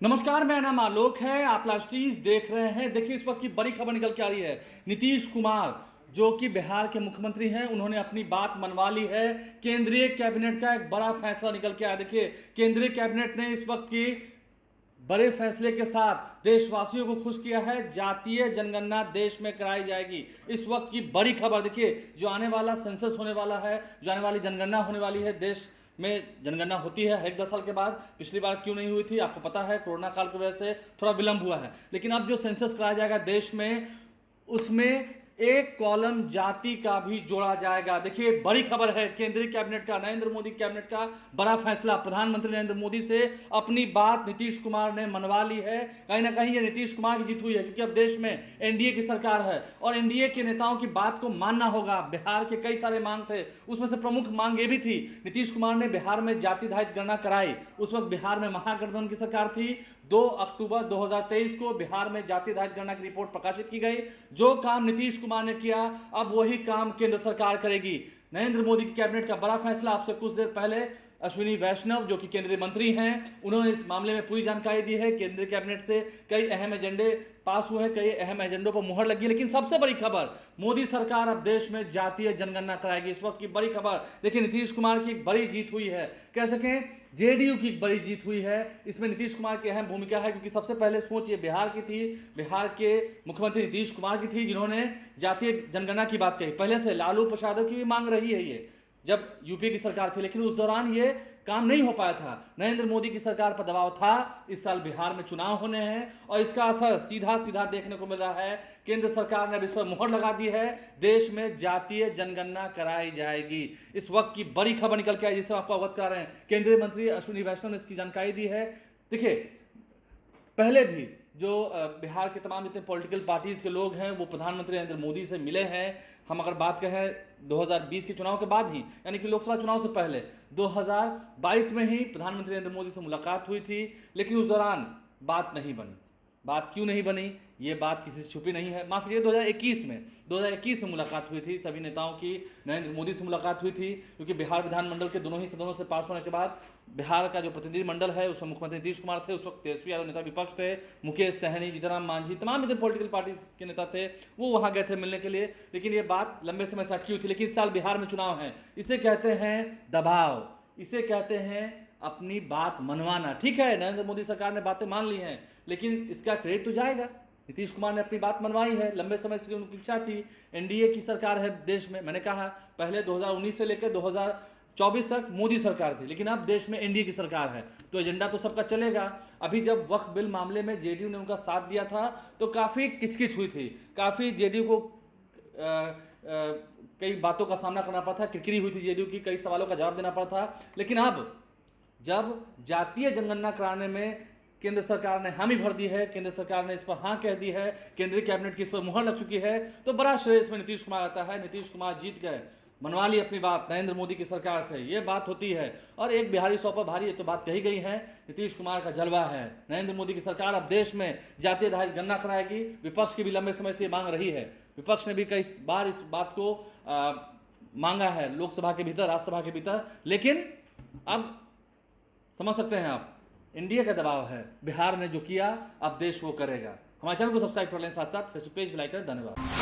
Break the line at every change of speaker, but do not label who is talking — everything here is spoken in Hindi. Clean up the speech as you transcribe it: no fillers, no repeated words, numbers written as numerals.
नमस्कार, मेरा नाम आलोक है। आप लाइव स्ट्रीज देख रहे हैं। देखिए, इस वक्त की बड़ी खबर निकल के आ रही है। नीतीश कुमार जो कि बिहार के मुख्यमंत्री हैं, उन्होंने अपनी बात मनवा ली है। केंद्रीय कैबिनेट का एक बड़ा फैसला निकल के आया। देखिए, केंद्रीय कैबिनेट ने इस वक्त की बड़े फैसले के साथ देशवासियों को खुश किया है। जातीय जनगणना देश में कराई जाएगी। इस वक्त की बड़ी खबर देखिए, जो आने वाला सेंसस होने वाला है, जो आने वाली जनगणना होने वाली है, देश में जनगणना होती है हर एक 10 साल के बाद। पिछली बार क्यों नहीं हुई थी आपको पता है, कोरोना काल की वजह से थोड़ा विलंब हुआ है। लेकिन अब जो सेंसस कराया जाएगा देश में, उसमें एक कॉलम जाति का भी जोड़ा जाएगा। देखिए, बड़ी खबर है। केंद्रीय कैबिनेट का, नरेंद्र मोदी कैबिनेट का बड़ा फैसला। प्रधानमंत्री नरेंद्र मोदी से अपनी बात नीतीश कुमार ने मनवा ली है। कहीं ना कहीं ये नीतीश कुमार की जीत हुई है, क्योंकि अब देश में एनडीए की सरकार है और एनडीए के नेताओं की बात को मानना होगा। बिहार के कई सारे मांग थे, उसमें से प्रमुख मांग ये भी थी। नीतीश कुमार ने बिहार में जाति आधारित गणना कराई। उस वक्त बिहार में महागठबंधन की सरकार थी। 2 अक्टूबर 2023 को बिहार में जाति आधारित गणना की रिपोर्ट प्रकाशित की गई। जो काम नीतीश कुमार ने किया, अब वही काम केंद्र सरकार करेगी। नरेंद्र मोदी की कैबिनेट का बड़ा फैसला। आपसे कुछ देर पहले अश्विनी वैष्णव जो कि केंद्रीय मंत्री हैं, उन्होंने इस मामले में पूरी जानकारी दी है। केंद्रीय कैबिनेट से कई अहम एजेंडे पास हुए हैं, कई अहम एजेंडों पर मुहर लगी है। लेकिन सबसे बड़ी खबर, मोदी सरकार अब देश में जातीय जनगणना कराएगी। इस वक्त की बड़ी खबर देखिए, नीतीश कुमार की एक बड़ी जीत हुई है, कह सकें जेडीयू की एक बड़ी जीत हुई है। इसमें नीतीश कुमार की अहम भूमिका है, क्योंकि सबसे पहले सोच ये बिहार की थी, बिहार के मुख्यमंत्री नीतीश कुमार की थी, जिन्होंने जातीय जनगणना की बात कही। पहले से लालू प्रसाद की भी मांग रही है ये, जब यूपी की सरकार थी, लेकिन उस दौरान ये काम नहीं हो पाया था। नरेंद्र मोदी की सरकार पर दबाव था। इस साल बिहार में चुनाव होने हैं और इसका असर सीधा सीधा देखने को मिल रहा है। केंद्र सरकार ने अब इस पर मुहर लगा दी है। देश में जातीय जनगणना कराई जाएगी। इस वक्त की बड़ी खबर निकल के आई, जिससे आपको अवगत करा रहे हैं। केंद्रीय मंत्री अश्विनी वैष्णव ने इसकी जानकारी दी है। देखिए, पहले भी जो बिहार के तमाम जितने पॉलिटिकल पार्टीज के लोग हैं, वो प्रधानमंत्री नरेंद्र मोदी से मिले हैं। हम अगर बात करें 2020 के चुनाव के बाद ही, यानी कि लोकसभा चुनाव से पहले 2022 में ही प्रधानमंत्री नरेंद्र मोदी से मुलाकात हुई थी, लेकिन उस दौरान बात नहीं बनी। बात क्यों नहीं बनी, ये बात किसी से छुपी नहीं है। माफ कीजिए, 2021 में मुलाकात हुई थी सभी नेताओं की। नरेंद्र मोदी से मुलाकात हुई थी, क्योंकि बिहार विधानमंडल के दोनों ही सदनों से पास होने के बाद बिहार का जो प्रतिनिधिमंडल है, उसमें मुख्यमंत्री नीतीश कुमार थे, उस वक्त तेजस्वी यादव नेता विपक्ष थे, मुकेश सहनी, जीतनराम मांझी, तमाम इतने पॉलिटिकल पार्टी के नेता थे, वो वहाँ गए थे मिलने के लिए। लेकिन ये बात लंबे समय से अटकी हुई थी। लेकिन इस साल बिहार में चुनाव है, इसे कहते हैं दबाव, इसे कहते हैं अपनी बात मनवाना। ठीक है, नरेंद्र मोदी सरकार ने बातें मान ली हैं, लेकिन इसका क्रेडिट तो जाएगा। नीतीश कुमार ने अपनी बात मनवाई है, लंबे समय से उनकी इच्छा थी। एनडीए की सरकार है देश में। मैंने कहा पहले 2019 से लेकर 2024 तक मोदी सरकार थी, लेकिन अब देश में एनडीए की सरकार है, तो एजेंडा तो सबका चलेगा। अभी जब वक्फ बिल मामले में जेडीयू ने उनका साथ दिया था, तो काफ़ी किचकिच हुई थी, काफ़ी जेडीयू को कई बातों का सामना करना पड़ा था, किरकिरी हुई थी जेडीयू की, कई सवालों का जवाब देना पड़ा था। लेकिन अब जब जातीय जनगणना कराने में केंद्र सरकार ने हामी भर दी है, केंद्र सरकार ने इस पर हाँ कह दी है, केंद्रीय कैबिनेट की इस पर मुहर लग चुकी है, तो बड़ा श्रेय इसमें नीतीश कुमार आता है। नीतीश कुमार जीत गए, मनवा ली अपनी बात नरेंद्र मोदी की सरकार से। ये बात होती है, और एक बिहारी 100 पर भारी, ये तो बात कही गई है। नीतीश कुमार का जलवा है। नरेंद्र मोदी की सरकार अब देश में जातीय आधारित गणना कराएगी। विपक्ष की भी लंबे समय से मांग रही है। विपक्ष ने भी कई बार इस बात को मांगा है, लोकसभा के भीतर, राज्यसभा के भीतर, लेकिन अब समझ सकते हैं आप, इंडिया का दबाव है। बिहार ने जो किया, अब देश वो करेगा। हमारे चैनल को सब्सक्राइब कर लें, साथ साथ फेसबुक पेज भी लाइक करें। धन्यवाद।